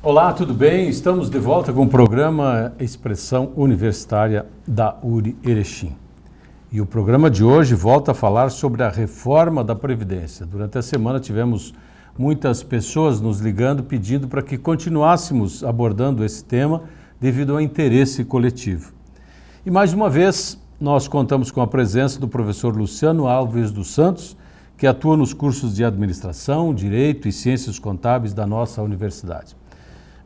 Olá, tudo bem? Estamos de volta com o programa Expressão Universitária da URI Erechim. E o programa de hoje volta a falar sobre a reforma da Previdência. Durante a semana tivemos muitas pessoas nos ligando pedindo para que continuássemos abordando esse tema devido ao interesse coletivo. E mais uma vez nós contamos com a presença do professor Luciano Alves dos Santos, que atua nos cursos de Administração, Direito e Ciências Contábeis da nossa universidade.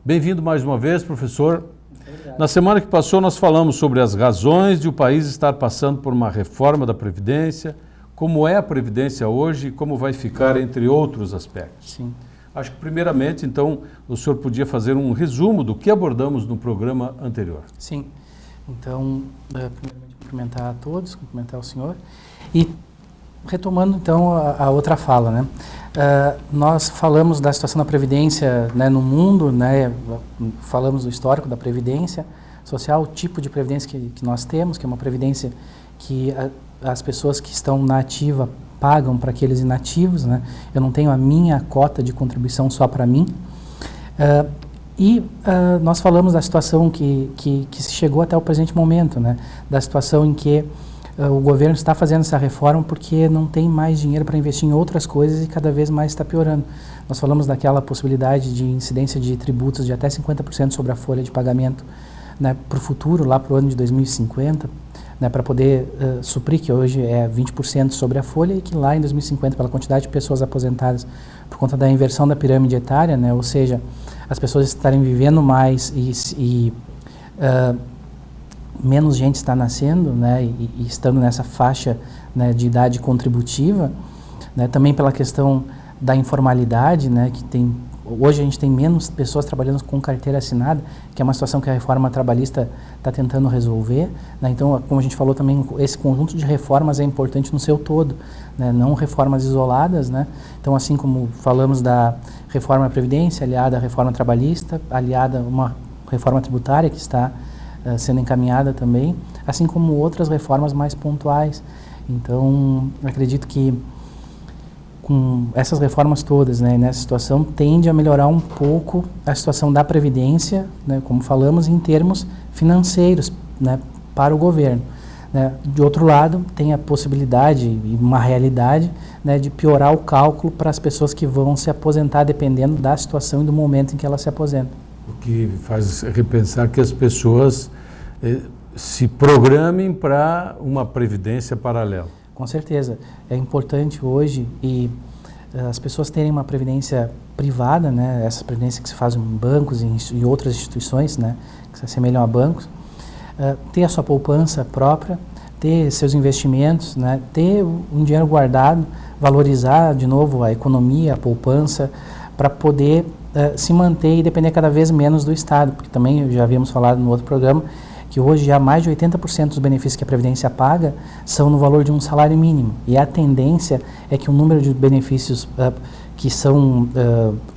Bem-vindo mais uma vez, professor. Obrigado. Na semana que passou, nós falamos sobre as razões de o país estar passando por uma reforma da Previdência, como é a Previdência hoje e como vai ficar, entre outros aspectos. Sim. Acho que, primeiramente, então, o senhor podia fazer um resumo do que abordamos no programa anterior. Sim. Então, primeiramente, cumprimentar a todos, cumprimentar o senhor. E, retomando, então, a outra fala, né? Nós falamos da situação da Previdência, né, no mundo, né, falamos do histórico da Previdência Social, o tipo de Previdência que nós temos, que é uma Previdência que as pessoas que estão na ativa pagam para aqueles inativos, né? Eu não tenho a minha cota de contribuição só para mim. Nós falamos da situação que se chegou até o presente momento, né? Da situação em que o governo está fazendo essa reforma porque não tem mais dinheiro para investir em outras coisas e cada vez mais está piorando. Nós falamos daquela possibilidade de incidência de tributos de até 50% sobre a folha de pagamento, né, para o futuro, lá para o ano de 2050, né, para poder suprir, que hoje é 20% sobre a folha, e que lá em 2050, pela quantidade de pessoas aposentadas, por conta da inversão da pirâmide etária, né, ou seja, as pessoas estarem vivendo mais e menos gente está nascendo, né, e estando nessa faixa, né, de idade contributiva, né, também pela questão da informalidade, né, que hoje a gente tem menos pessoas trabalhando com carteira assinada, que é uma situação que a reforma trabalhista está tentando resolver, né. Então, como a gente falou também, esse conjunto de reformas é importante no seu todo, né, não reformas isoladas, né. Então, assim como falamos da reforma da Previdência, aliada à reforma trabalhista, aliada a uma reforma tributária que está sendo encaminhada também, assim como outras reformas mais pontuais. Então, acredito que com essas reformas todas, né, nessa situação, tende a melhorar um pouco a situação da Previdência, né, como falamos, em termos financeiros, né, para o governo. Né. De outro lado, tem a possibilidade e uma realidade, né, de piorar o cálculo para as pessoas que vão se aposentar dependendo da situação e do momento em que elas se aposentam. O que faz repensar que as pessoas se programem para uma previdência paralela. Com certeza. É importante hoje as pessoas terem uma previdência privada, né? Essa previdência que se faz em bancos e outras instituições, né? Que se assemelham a bancos, ter a sua poupança própria, ter seus investimentos, né? Ter um dinheiro guardado, valorizar de novo a economia, a poupança, para poder se manter e depender cada vez menos do Estado, porque também já havíamos falado no outro programa que hoje já mais de 80% dos benefícios que a Previdência paga são no valor de um salário mínimo, e a tendência é que o número de benefícios que são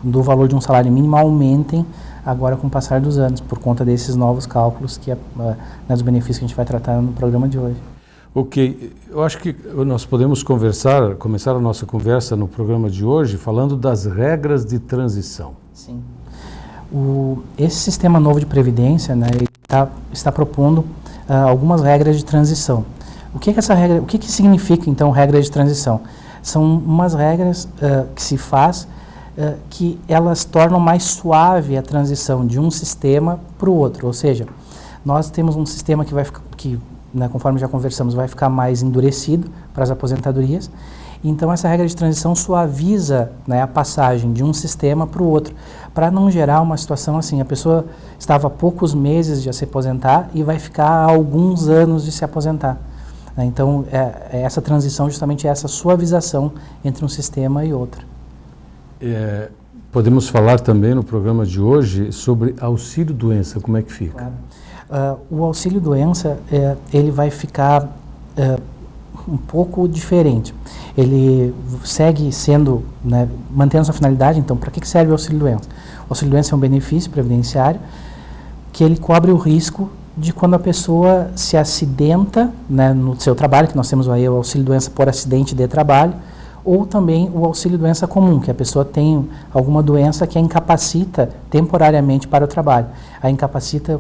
do valor de um salário mínimo aumentem agora com o passar dos anos, por conta desses novos cálculos dos benefícios que a gente vai tratar no programa de hoje. Ok, eu acho que nós podemos começar a nossa conversa no programa de hoje falando das regras de transição. Sim. Esse sistema novo de previdência, né, está propondo algumas regras de transição. O que significa então regra de transição? São umas regras que se faz que elas tornam mais suave a transição de um sistema para o outro. Ou seja, nós temos um sistema que vai ficar, né, conforme já conversamos, vai ficar mais endurecido para as aposentadorias. Então, essa regra de transição suaviza, né, a passagem de um sistema para o outro, para não gerar uma situação assim, a pessoa estava há poucos meses de se aposentar e vai ficar há alguns anos de se aposentar. Então, essa transição justamente é essa suavização entre um sistema e outro. Podemos falar também no programa de hoje sobre auxílio-doença, como é que fica? Claro. O auxílio-doença, ele vai ficar um pouco diferente. Ele segue sendo, né, mantendo sua finalidade. Então, para que serve o auxílio-doença? O auxílio-doença é um benefício previdenciário que ele cobre o risco de quando a pessoa se acidenta, né, no seu trabalho, que nós temos aí o auxílio-doença por acidente de trabalho, ou também o auxílio-doença comum, que a pessoa tem alguma doença que a incapacita temporariamente para o trabalho. A incapacita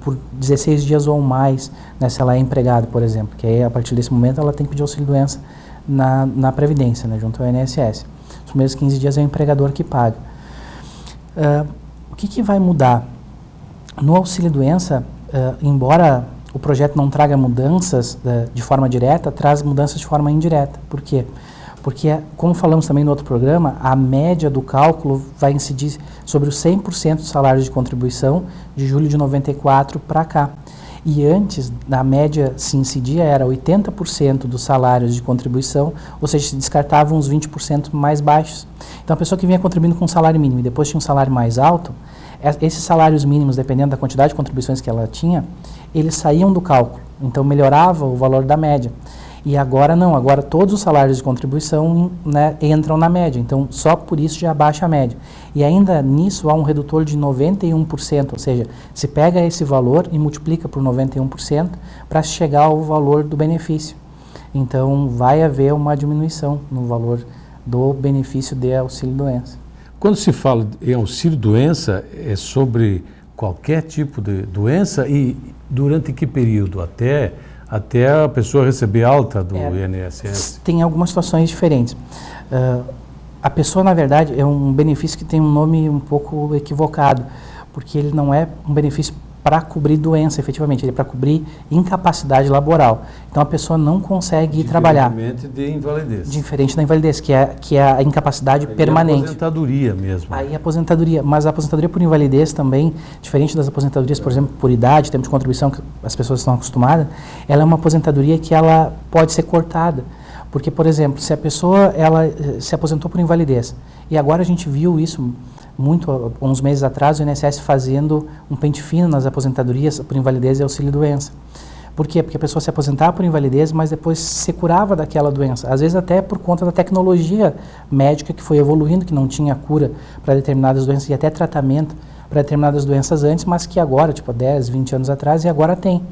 por 16 dias ou mais, né, se ela é empregada, por exemplo, que aí a partir desse momento ela tem que pedir auxílio-doença na Previdência, né, junto ao INSS. Os primeiros 15 dias é o empregador que paga. O que vai mudar? No auxílio-doença, embora o projeto não traga mudanças de forma direta, traz mudanças de forma indireta. Por quê? Porque, como falamos também no outro programa, a média do cálculo vai incidir sobre os 100% dos salários de contribuição de julho de 94 para cá. E antes, a média se incidia era 80% dos salários de contribuição, ou seja, se descartavam os 20% mais baixos. Então, a pessoa que vinha contribuindo com um salário mínimo e depois tinha um salário mais alto, esses salários mínimos, dependendo da quantidade de contribuições que ela tinha, eles saíam do cálculo, então melhorava o valor da média. E agora não, agora todos os salários de contribuição, né, entram na média, então só por isso já baixa a média. E ainda nisso há um redutor de 91%, ou seja, se pega esse valor e multiplica por 91% para chegar ao valor do benefício. Então vai haver uma diminuição no valor do benefício de auxílio-doença. Quando se fala em auxílio-doença, é sobre qualquer tipo de doença e durante que período? Até a pessoa receber alta do INSS? Tem algumas situações diferentes. A pessoa, na verdade, é um benefício que tem um nome um pouco equivocado, porque ele não é um benefício para cobrir doença, efetivamente, ele é para cobrir incapacidade laboral. Então, a pessoa não consegue ir trabalhar. Diferente de invalidez. Diferente da invalidez, que é a incapacidade permanente. É a aposentadoria mesmo. Aí a aposentadoria, mas a aposentadoria por invalidez também, diferente das aposentadorias, por exemplo, por idade, tempo de contribuição, que as pessoas estão acostumadas, ela é uma aposentadoria que ela pode ser cortada. Porque, por exemplo, se a pessoa ela se aposentou por invalidez, e agora a gente viu isso muito, uns meses atrás, o INSS fazendo um pente fino nas aposentadorias por invalidez e auxílio-doença. Por quê? Porque a pessoa se aposentava por invalidez, mas depois se curava daquela doença. Às vezes até por conta da tecnologia médica que foi evoluindo, que não tinha cura para determinadas doenças e até tratamento para determinadas doenças antes, mas que agora, tipo 10, 20 anos atrás, e agora tem.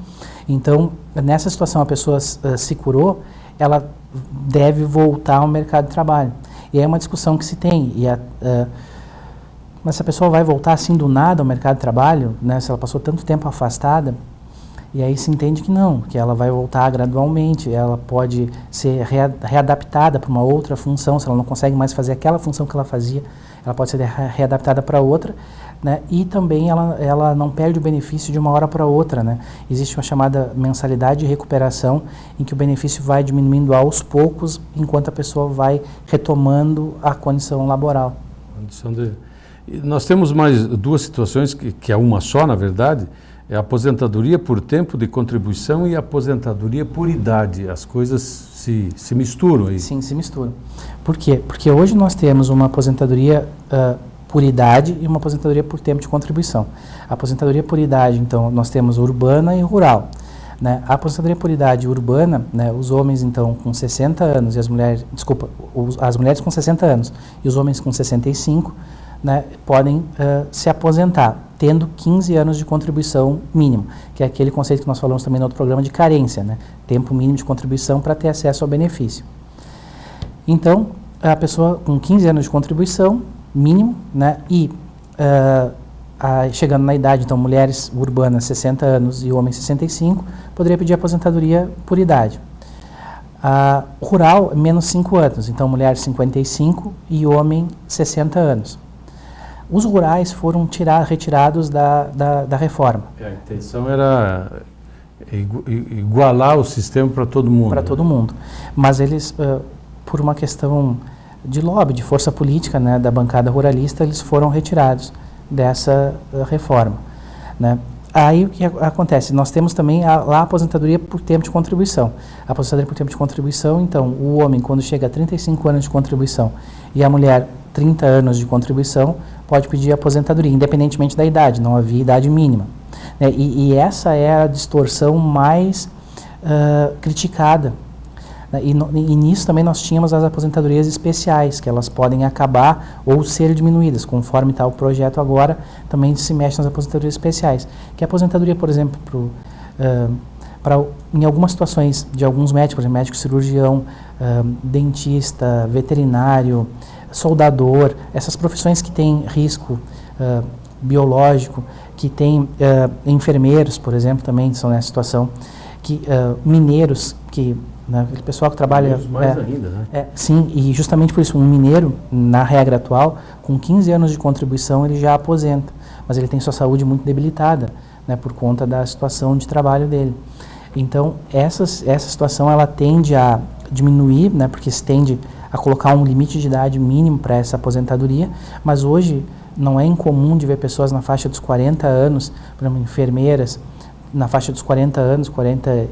Então, nessa situação, a pessoa se curou, ela deve voltar ao mercado de trabalho. E aí é uma discussão que se tem. Mas se a pessoa vai voltar assim do nada ao mercado de trabalho, né, se ela passou tanto tempo afastada, e aí se entende que não, que ela vai voltar gradualmente, ela pode ser readaptada para uma outra função, se ela não consegue mais fazer aquela função que ela fazia, ela pode ser readaptada para outra, né, e também ela não perde o benefício de uma hora para outra, né. Existe uma chamada mensalidade de recuperação, em que o benefício vai diminuindo aos poucos, enquanto a pessoa vai retomando a condição laboral. Nós temos mais duas situações, que é uma só, na verdade, é a aposentadoria por tempo de contribuição e a aposentadoria por idade. As coisas se misturam aí. Sim, se misturam. Por quê? Porque hoje nós temos uma aposentadoria por idade e uma aposentadoria por tempo de contribuição. A aposentadoria por idade, então, nós temos urbana e rural. Né? A aposentadoria por idade urbana, né, os homens, então, com 60 anos e as mulheres, as mulheres com 60 anos e os homens com 65, né, podem se aposentar, tendo 15 anos de contribuição mínimo, que é aquele conceito que nós falamos também no outro programa de carência, né, tempo mínimo de contribuição para ter acesso ao benefício. Então, a pessoa com 15 anos de contribuição mínimo, né, e chegando na idade, então, mulheres urbanas 60 anos e homens 65, poderia pedir aposentadoria por idade. Rural, menos 5 anos, então mulher 55 e homem 60 anos. Os rurais foram retirados da reforma. A intenção era igualar o sistema para todo mundo. Para todo mundo. Mas eles, por uma questão de lobby, de força política, né, da bancada ruralista, eles foram retirados dessa reforma. Né? Aí o que acontece? Nós temos também lá a aposentadoria por tempo de contribuição. A aposentadoria por tempo de contribuição, então, o homem, quando chega a 35 anos de contribuição e a mulher 30 anos de contribuição, pode pedir aposentadoria, independentemente da idade, não havia idade mínima. Né? E essa é a distorção mais criticada. Né? E nisso também nós tínhamos as aposentadorias especiais, que elas podem acabar ou ser diminuídas, conforme está o projeto agora, também se mexe nas aposentadorias especiais. Que a aposentadoria, por exemplo, em algumas situações de alguns médicos, por exemplo, médico cirurgião, dentista, veterinário, soldador, essas profissões que têm risco biológico, que têm enfermeiros, por exemplo, também são nessa situação, que, mineiros, que aquele pessoal que trabalha... Mais ainda, né? Sim, e justamente por isso, um mineiro, na regra atual, com 15 anos de contribuição, ele já aposenta, mas ele tem sua saúde muito debilitada, né, por conta da situação de trabalho dele. Então, essa situação, ela tende a diminuir, né, porque se tende a colocar um limite de idade mínimo para essa aposentadoria, mas hoje não é incomum de ver pessoas na faixa dos 40 anos, por exemplo, enfermeiras, na faixa dos 40 anos,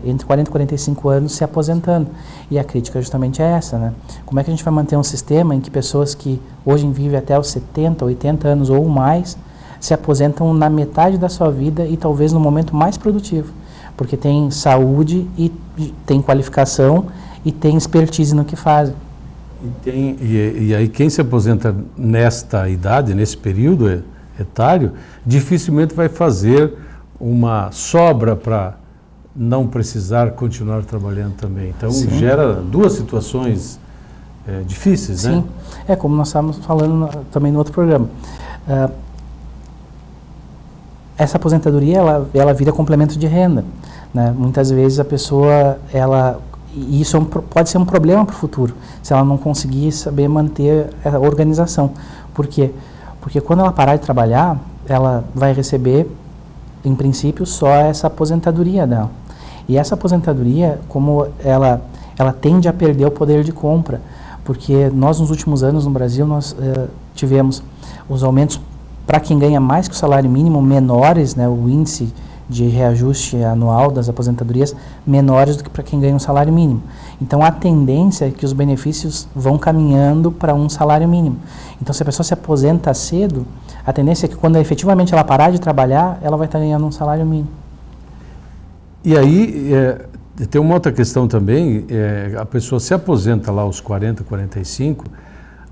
entre 40 e 45 anos se aposentando. E a crítica justamente é essa, né? Como é que a gente vai manter um sistema em que pessoas que hoje vivem até os 70, 80 anos ou mais, se aposentam na metade da sua vida e talvez no momento mais produtivo? Porque tem saúde e tem qualificação e tem expertise no que fazem. E aí quem se aposenta nesta idade, nesse período etário, dificilmente vai fazer uma sobra para não precisar continuar trabalhando também. Então, sim, gera duas situações difíceis, né? Sim, como nós estávamos falando também no outro programa. Essa aposentadoria, ela vira complemento de renda, né? Muitas vezes a pessoa, e isso pode ser um problema para o futuro, se ela não conseguir saber manter a organização. Por quê? Porque quando ela parar de trabalhar, ela vai receber, em princípio, só essa aposentadoria dela. E essa aposentadoria, como ela tende a perder o poder de compra, porque nós, nos últimos anos, no Brasil, nós tivemos os aumentos para quem ganha mais que o salário mínimo menores, né, o índice de reajuste anual das aposentadorias menores do que para quem ganha um salário mínimo. Então, a tendência é que os benefícios vão caminhando para um salário mínimo. Então, se a pessoa se aposenta cedo, a tendência é que quando efetivamente ela parar de trabalhar, ela vai estar ganhando um salário mínimo. E aí, tem uma outra questão também, a pessoa se aposenta lá aos 40, 45,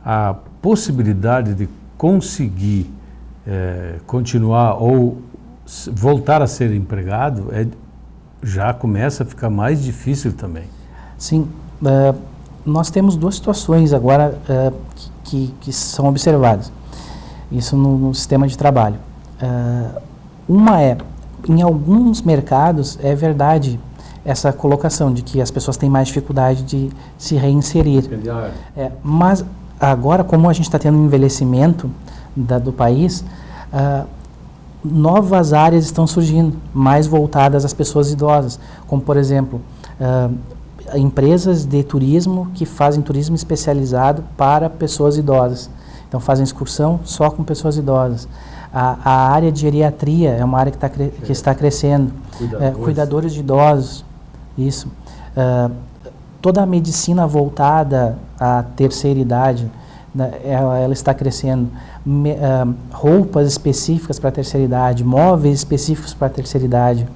a possibilidade de conseguir continuar ou voltar a ser empregado já começa a ficar mais difícil também. Sim, nós temos duas situações agora que são observadas, isso no sistema de trabalho. Uma em alguns mercados é verdade essa colocação de que as pessoas têm mais dificuldade de se reinserir. Mas agora, como a gente está tendo um envelhecimento do país, novas áreas estão surgindo, mais voltadas às pessoas idosas, como, por exemplo, empresas de turismo que fazem turismo especializado para pessoas idosas. Então, fazem excursão só com pessoas idosas. A área de geriatria é uma área que está crescendo. Cuidadores de idosos, isso. Toda a medicina voltada à terceira idade, ela está crescendo. Roupas específicas para a terceira idade, móveis específicos para a terceira idade,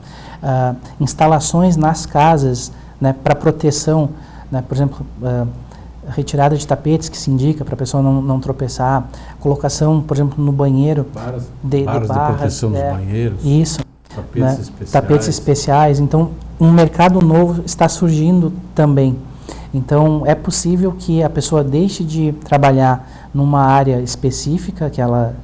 instalações nas casas, né, para proteção, né, por exemplo, retirada de tapetes que se indica para a pessoa não tropeçar, colocação, por exemplo, no banheiro barras de proteção dos banheiros, isso, tapetes especiais. Então, um mercado novo está surgindo também. Então, é possível que a pessoa deixe de trabalhar numa área específica que ela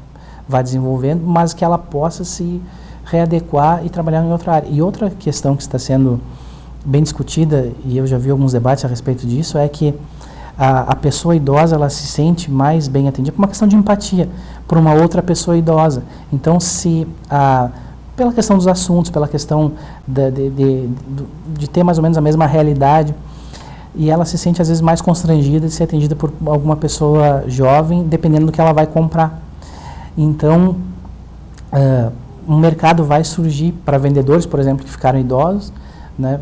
vai desenvolvendo, mas que ela possa se readequar e trabalhar em outra área. E outra questão que está sendo bem discutida, e eu já vi alguns debates a respeito disso, é que a pessoa idosa, ela se sente mais bem atendida por uma questão de empatia por uma outra pessoa idosa. Então, pela questão dos assuntos, pela questão de ter mais ou menos a mesma realidade, e ela se sente às vezes mais constrangida de ser atendida por alguma pessoa jovem, dependendo do que ela vai comprar. Então, um mercado vai surgir para vendedores, por exemplo, que ficaram idosos, né?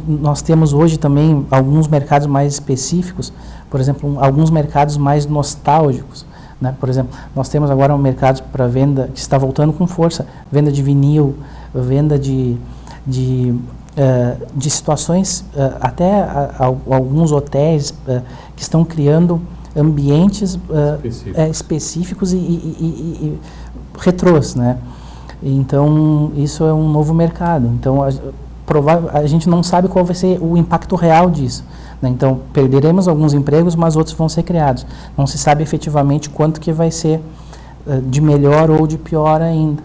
Nós temos hoje também alguns mercados mais específicos, por exemplo, alguns mercados mais nostálgicos, né? Por exemplo, nós temos agora um mercado para venda que está voltando com força, venda de vinil, venda de situações, até alguns hotéis que estão criando ambientes específicos e retrôs, né? Então, isso é um novo mercado. Então, a gente não sabe qual vai ser o impacto real disso, né? Então, perderemos alguns empregos, mas outros vão ser criados. Não se sabe efetivamente quanto que vai ser de melhor ou de pior ainda.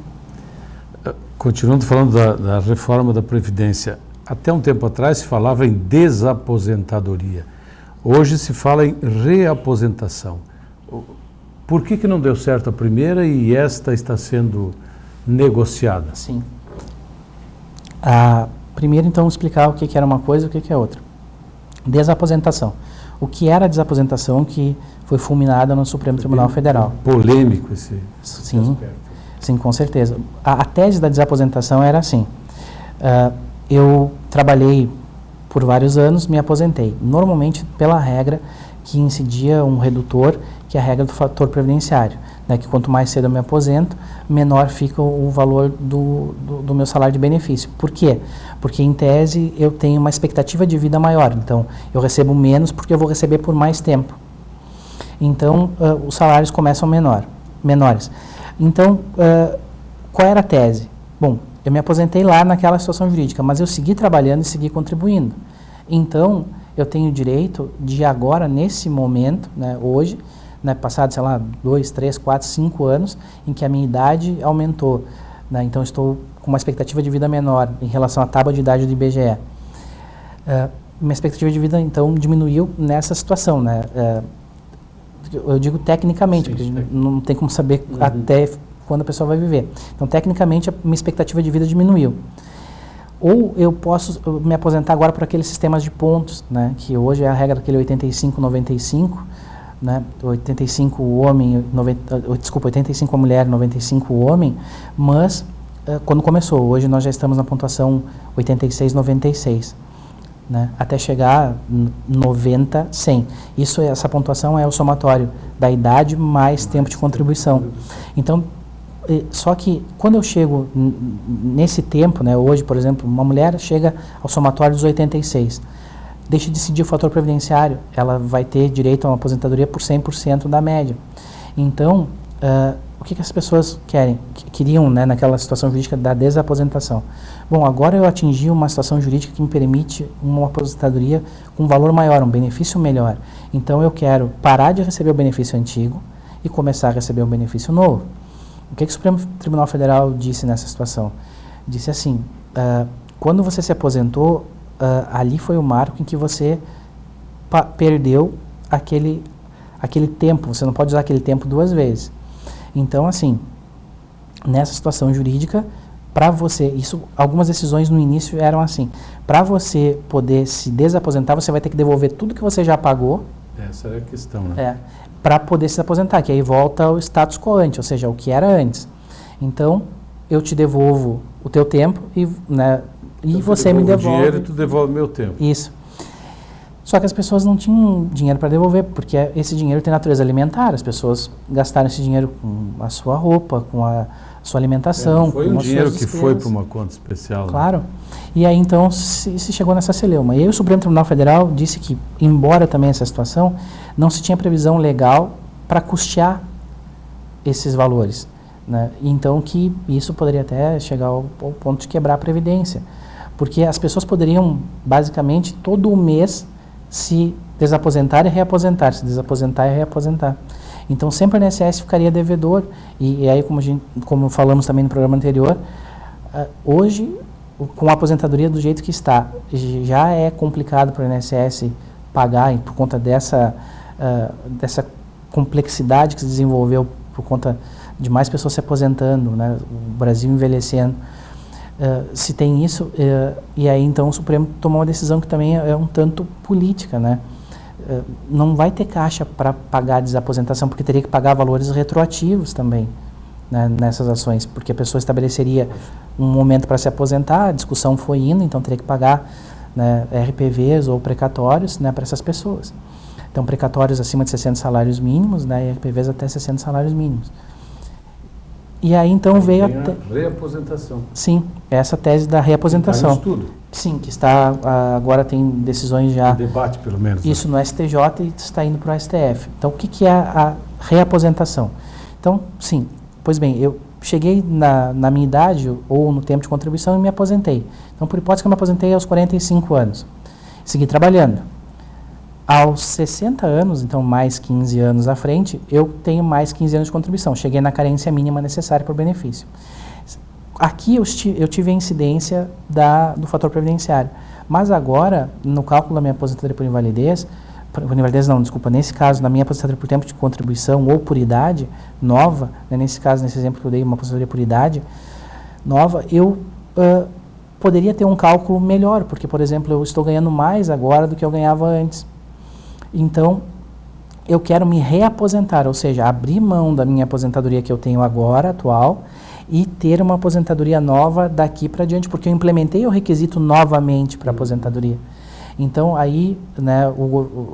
Continuando falando da reforma da Previdência, até um tempo atrás se falava em desaposentadoria. Hoje se fala em reaposentação. Por que não deu certo a primeira e esta está sendo negociada? Sim. Primeiro, então, explicar o que era uma coisa e o que é outra. Desaposentação. O que era a desaposentação que foi fulminada no Supremo Tribunal Federal? Polêmico esse aspecto. Sim, com certeza. A tese da desaposentação era assim. Eu trabalhei por vários anos, me aposentei. Normalmente, pela regra que incidia um redutor, que é a regra do fator previdenciário, né, que quanto mais cedo eu me aposento, menor fica o valor do meu salário de benefício. Por quê? Porque, em tese, eu tenho uma expectativa de vida maior. Então, eu recebo menos porque eu vou receber por mais tempo. Então, os salários começam menores. Então, qual era a tese? Bom, eu me aposentei lá naquela situação jurídica, mas eu segui trabalhando e segui contribuindo. Então, eu tenho o direito de agora, nesse momento, né, hoje, né, passado, sei lá, 2, 3, 4, 5 anos, em que a minha idade aumentou, né, então estou com uma expectativa de vida menor em relação à tábua de idade do IBGE. Minha expectativa de vida, então, diminuiu nessa situação, né? Eu digo tecnicamente, porque não tem como saber até quando a pessoa vai viver. Então, tecnicamente, a minha expectativa de vida diminuiu. Ou eu posso me aposentar agora por aqueles sistemas de pontos, né, que hoje é a regra daquele 85-95, né, 85 homem, 85 a mulher, 95 o homem, mas quando começou, hoje nós já estamos na pontuação 86-96, né, até chegar 90-100. Essa pontuação é o somatório da idade mais tempo de contribuição. Então, só que quando eu chego nesse tempo, né, hoje, por exemplo, uma mulher chega ao somatório dos 86, deixa de decidir o fator previdenciário, ela vai ter direito a uma aposentadoria por 100% da média. Então, o que as pessoas queriam, né, naquela situação jurídica da desaposentação? Bom, agora eu atingi uma situação jurídica que me permite uma aposentadoria com um valor maior, um benefício melhor. Então, eu quero parar de receber o benefício antigo e começar a receber um benefício novo. O que o Supremo Tribunal Federal disse nessa situação? Disse assim, quando você se aposentou, ali foi o marco em que você perdeu aquele tempo, você não pode usar aquele tempo 2 vezes. Então, assim, nessa situação jurídica, para você, algumas decisões no início eram assim, para você poder se desaposentar, você vai ter que devolver tudo que você já pagou. Essa era a questão, né? Para poder se aposentar, que aí volta ao status quo ante, ou seja, o que era antes. Então, eu te devolvo o teu tempo e, né, e você me devolve o dinheiro e tu devolve o meu tempo. Isso. Só que as pessoas não tinham dinheiro para devolver, porque esse dinheiro tem natureza alimentar. As pessoas gastaram esse dinheiro com a sua roupa, com a sua alimentação. Foi um dinheiro que foi para uma conta especial. Claro. Né? E aí, então, se chegou nessa celeuma. E aí o Supremo Tribunal Federal disse que, embora também essa situação, não se tinha previsão legal para custear esses valores, né? Então, que isso poderia até chegar ao ponto de quebrar a Previdência. Porque as pessoas poderiam, basicamente, todo mês se desaposentar e reaposentar, se desaposentar e reaposentar. Então, sempre o INSS ficaria devedor. E aí, como falamos também no programa anterior, hoje, com a aposentadoria do jeito que está, já é complicado para o INSS pagar, por conta dessa complexidade que se desenvolveu por conta de mais pessoas se aposentando, né, o Brasil envelhecendo. Se tem isso, e aí então o Supremo tomou uma decisão que também é um tanto política, né? Não vai ter caixa para pagar a desaposentação, porque teria que pagar valores retroativos também, né, nessas ações, porque a pessoa estabeleceria um momento para se aposentar, a discussão foi indo, então teria que pagar, né, RPVs ou precatórios, né, para essas pessoas. Então, precatórios acima de 60 salários mínimos, né, e RPVs até 60 salários mínimos. E aí, então, veio a reaposentação. Sim, essa tese da reaposentação. Está em estudo. Sim, que está, agora tem decisões já... Um debate, pelo menos. Isso, no STJ e está indo para o STF. Então, o que é a reaposentação? Então, sim, pois bem, eu cheguei na minha idade ou no tempo de contribuição e me aposentei. Então, por hipótese que eu me aposentei aos 45 anos. Segui trabalhando. Aos 60 anos, então mais 15 anos à frente, eu tenho mais 15 anos de contribuição. Cheguei na carência mínima necessária para o benefício. Aqui eu tive a incidência do fator previdenciário. Mas agora, no cálculo da minha aposentadoria por invalidez não, desculpa, nesse caso, na minha aposentadoria por tempo de contribuição ou por idade nova, né, nesse caso, nesse exemplo que eu dei, uma aposentadoria por idade nova, eu poderia ter um cálculo melhor, porque, por exemplo, eu estou ganhando mais agora do que eu ganhava antes. Então, eu quero me reaposentar, ou seja, abrir mão da minha aposentadoria que eu tenho agora, atual, e ter uma aposentadoria nova daqui para diante, porque eu implementei o requisito novamente para a aposentadoria. Então, aí, né,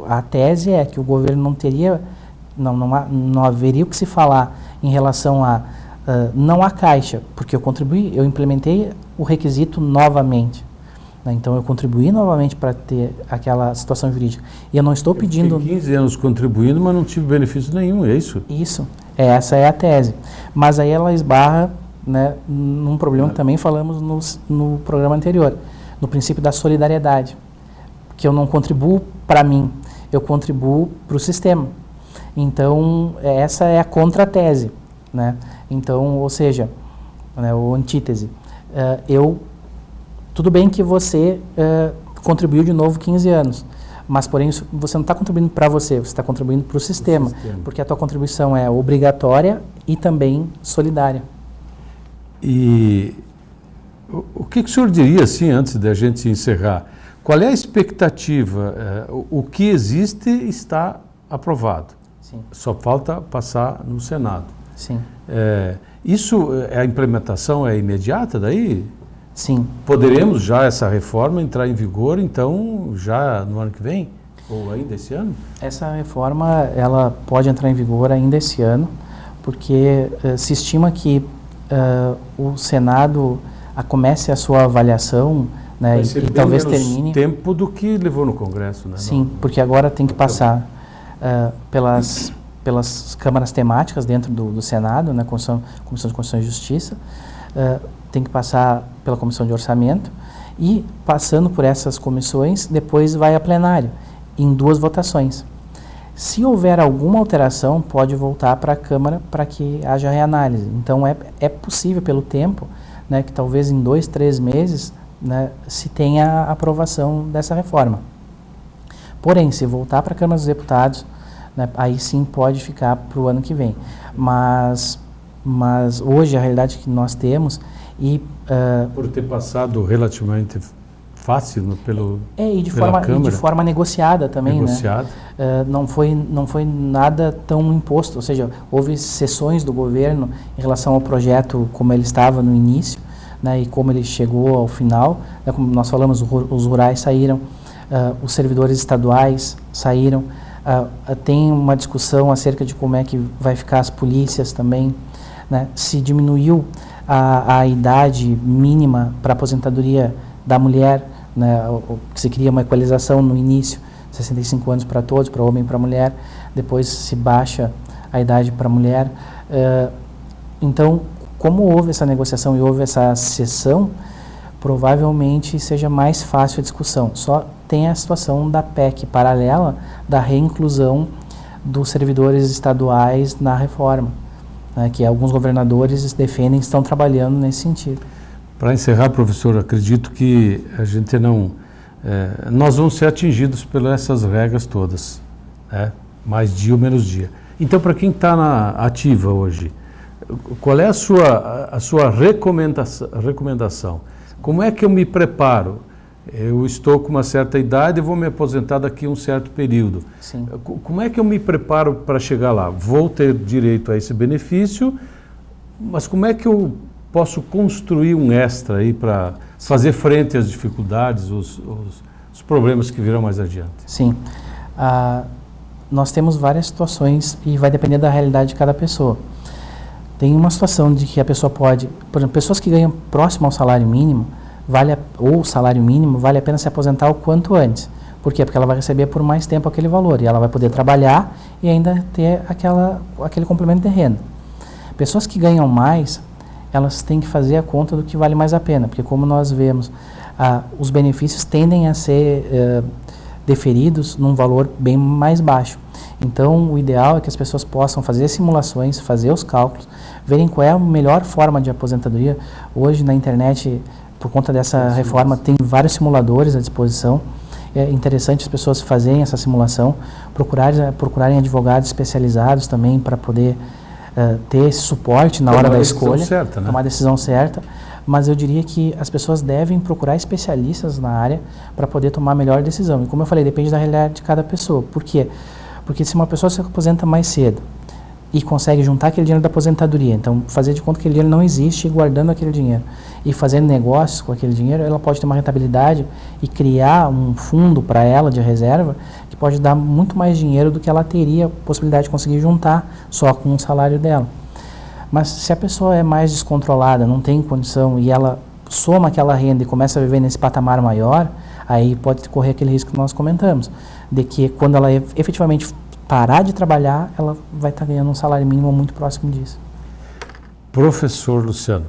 a tese é que o governo não teria, não haveria o que se falar em relação a não a Caixa, porque eu implementei o requisito novamente. Né, então, eu contribuí novamente para ter aquela situação jurídica. E eu não estou pedindo... Eu fiquei 15 anos contribuindo, mas não tive benefício nenhum, é isso? Isso, essa é a tese. Mas aí ela esbarra, né, num problema que também falamos no programa anterior, no princípio da solidariedade. Que eu não contribuo para mim, eu contribuo para o sistema. Então, essa é a contratese, né? Então, ou seja, né, ou antítese. Tudo bem que você contribuiu de novo 15 anos, mas, porém, você não está contribuindo para você está contribuindo para o sistema, porque a tua contribuição é obrigatória e também solidária. E o que o senhor diria, assim, antes da gente encerrar? Qual é a expectativa? O que existe está aprovado. Sim. Só falta passar no Senado. Sim. A implementação é imediata daí? Sim. Poderemos já essa reforma entrar em vigor, então, já no ano que vem? Ou ainda esse ano? Essa reforma, ela pode entrar em vigor ainda esse ano, porque se estima que o Senado comece a sua avaliação, né, e talvez termine tempo do que levou no Congresso, né? Sim, porque agora tem que passar pelas câmaras temáticas dentro do Senado, né, Comissão de Constituição e Justiça, tem que passar pela Comissão de Orçamento e, passando por essas comissões, depois vai a plenário, em 2 votações. Se houver alguma alteração, pode voltar para a Câmara para que haja reanálise. Então, é possível, pelo tempo, né, que talvez em 2, 3 meses, né, se tenha a aprovação dessa reforma. Porém, se voltar para a Câmara dos Deputados, né, aí sim pode ficar para o ano que vem. Mas hoje a realidade que nós temos por ter passado relativamente fácil pela Câmara. E de forma negociada também, negociada. Né? Não foi nada tão imposto, ou seja, houve sessões do governo em relação ao projeto como ele estava no início, né, e como ele chegou ao final, né, como nós falamos, os rurais saíram, os servidores estaduais saíram, tem uma discussão acerca de como é que vai ficar as polícias também, né, se diminuiu a idade mínima para aposentadoria da mulher, né, se cria uma equalização no início, 65 anos para todos, para homem e para mulher, depois se baixa a idade para mulher. Então, como houve essa negociação e houve essa sessão, provavelmente seja mais fácil a discussão. Só tem a situação da PEC paralela da reinclusão dos servidores estaduais na reforma, né, que alguns governadores defendem e estão trabalhando nesse sentido. Para encerrar, professor, acredito que a gente nós vamos ser atingidos pelas essas regras todas, né? Mais dia ou menos dia. Então, para quem está na ativa hoje, qual é a sua recomendação? Como é que eu me preparo? Eu estou com uma certa idade e vou me aposentar daqui a um certo período. Sim. Como é que eu me preparo para chegar lá? Vou ter direito a esse benefício, mas como é que eu posso construir um extra aí para fazer frente às dificuldades, os problemas que virão mais adiante? Sim. Nós temos várias situações e vai depender da realidade de cada pessoa. Tem uma situação de que a pessoa pode, por exemplo, pessoas que ganham próximo ao salário mínimo, ou salário mínimo, vale a pena se aposentar o quanto antes. Por quê? Porque ela vai receber por mais tempo aquele valor e ela vai poder trabalhar e ainda ter aquele complemento de renda. Pessoas que ganham mais, elas têm que fazer a conta do que vale mais a pena, porque como nós vemos, os benefícios tendem a ser deferidos num valor bem mais baixo. Então, o ideal é que as pessoas possam fazer simulações, fazer os cálculos, verem qual é a melhor forma de aposentadoria. Hoje, na internet, por conta dessa reforma, tem vários simuladores à disposição. É interessante as pessoas fazerem essa simulação, procurarem advogados especializados também para poder ter esse suporte na hora da escolha, tomar a decisão certa. Mas eu diria que as pessoas devem procurar especialistas na área para poder tomar a melhor decisão. E como eu falei, depende da realidade de cada pessoa. Por quê? Porque se uma pessoa se aposenta mais cedo e consegue juntar aquele dinheiro da aposentadoria, então fazer de conta que aquele dinheiro não existe e guardando aquele dinheiro e fazendo negócios com aquele dinheiro, ela pode ter uma rentabilidade e criar um fundo para ela de reserva que pode dar muito mais dinheiro do que ela teria possibilidade de conseguir juntar só com o salário dela. Mas se a pessoa é mais descontrolada, não tem condição e ela soma aquela renda e começa a viver nesse patamar maior, aí pode correr aquele risco que nós comentamos, de que quando ela efetivamente parar de trabalhar, ela vai estar ganhando um salário mínimo muito próximo disso. Professor Luciano,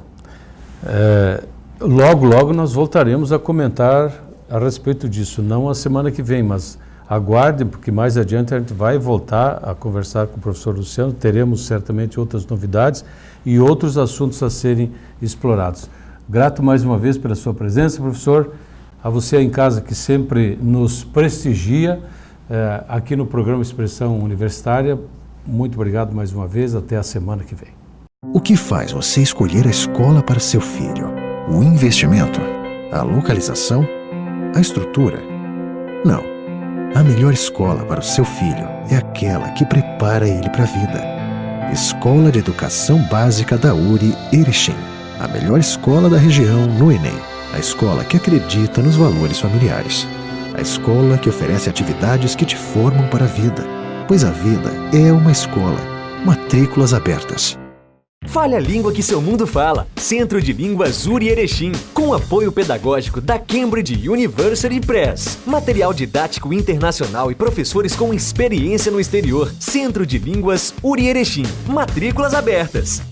logo nós voltaremos a comentar a respeito disso, não a semana que vem, mas aguardem, porque mais adiante a gente vai voltar a conversar com o professor Luciano, teremos certamente outras novidades e outros assuntos a serem explorados. Grato mais uma vez pela sua presença, professor, a você em casa que sempre nos prestigia aqui no programa Expressão Universitária. Muito obrigado mais uma vez, até a semana que vem. O que faz você escolher a escola para seu filho? O investimento? A localização? A estrutura? Não. A melhor escola para o seu filho é aquela que prepara ele para a vida. Escola de Educação Básica da URI Erechim. A melhor escola da região no Enem. A escola que acredita nos valores familiares. A escola que oferece atividades que te formam para a vida. Pois a vida é uma escola. Matrículas abertas. Fale a língua que seu mundo fala. Centro de Línguas URI Erechim, com apoio pedagógico da Cambridge University Press. Material didático internacional e professores com experiência no exterior. Centro de Línguas URI Erechim. Matrículas abertas.